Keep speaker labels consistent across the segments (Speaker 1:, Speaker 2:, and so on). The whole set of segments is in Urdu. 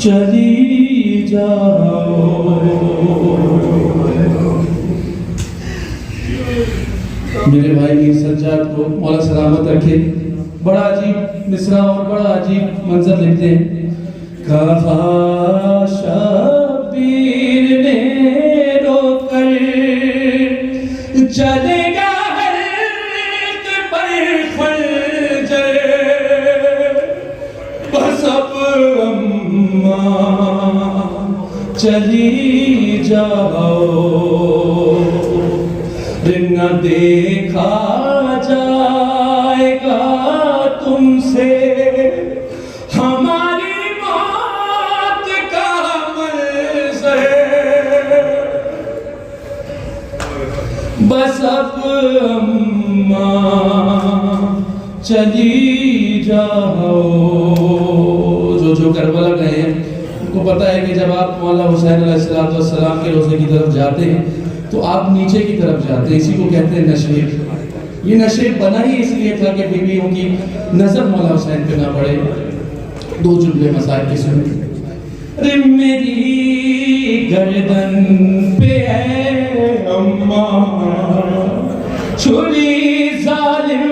Speaker 1: چلی جاؤ. میرے بھائی میر سجاد کو مولا سلامت رکھے، بڑا عجیب مصرع اور بڑا عجیب منظر لکھتے ہیں. کہا شبیر نے رو کر چلے گا حلق پر خنجر، بس اب اماں چلی جاؤ. نہ دیکھا جائے گا تم سے ہماری موت کا منظر، بس اب اماں چلی جاؤ. جو کربلا گئے ہیں ان کو پتہ ہے کہ جب آپ مولا حسین علیہ السلام کے روضے کی طرف جاتے ہیں تو آپ نیچے کی طرف جاتے ہیں. اسی کو کہتے ہیں نشیب. یہ نشیب بنا ہی اس لیے تھا کہ بیویوں کی نظر مولا حسین پہ نہ پڑے. دو جملے مسائل کے سنیں. میری گردن پہ اے اماں چھری ظالم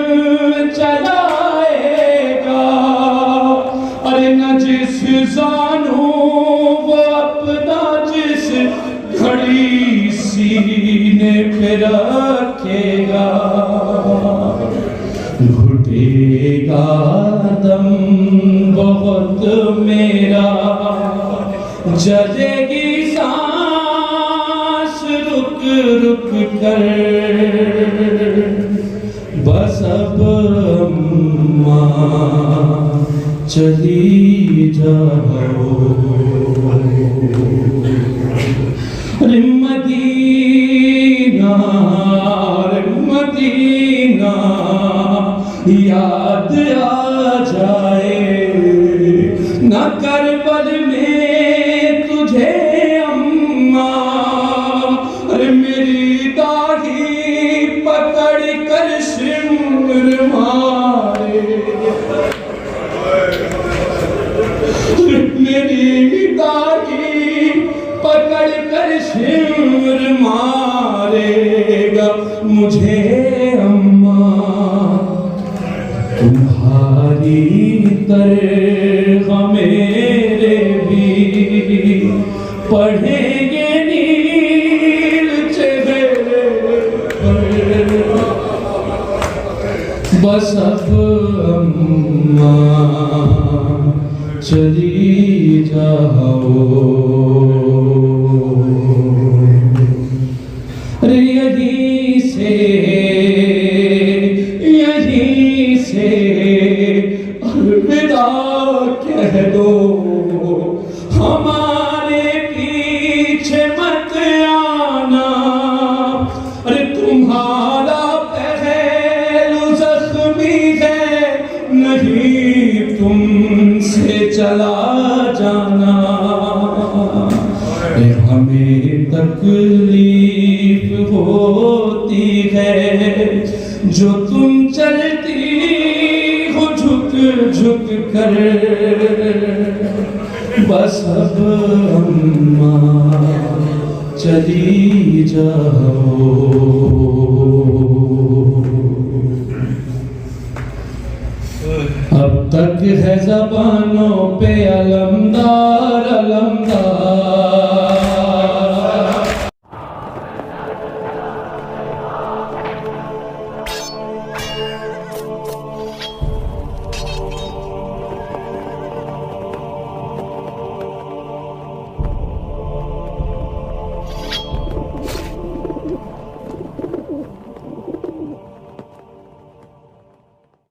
Speaker 1: چلائے گا، اور نہ جس زانو وہ اپنا جس گھڑی سینے پہ رکھے گا، گھٹے گا دم بہت میرا، جلے گی سانس رک رک کر، بس اب اماں چلی جاؤ. مدینہ مدینہ یاد آ جائے، نہ کربل میں تجھے اماں میری داڑھی پکڑ کر سمر مارے، میری داڑھی پکڑ کر سمر مارے گا. مجھے اماں تمہاری طرح میرے بھی پڑھیں گے نیل چہرے پر، بس اب اماں چلی جاؤ. یہیں سے الوداع کہہ دو، ہمارے پیچھے مت آنا، ارے تمہارا پہلو زخمی ہے، نہیں تم سے چلا جانا. ہمیں تکلیف ہوتی ہے جو تم چلتی ہو جھک جھک کر، بس اب اماں چلی جاؤ. اب تک ہے زبانوں پہ علمدار علمدار،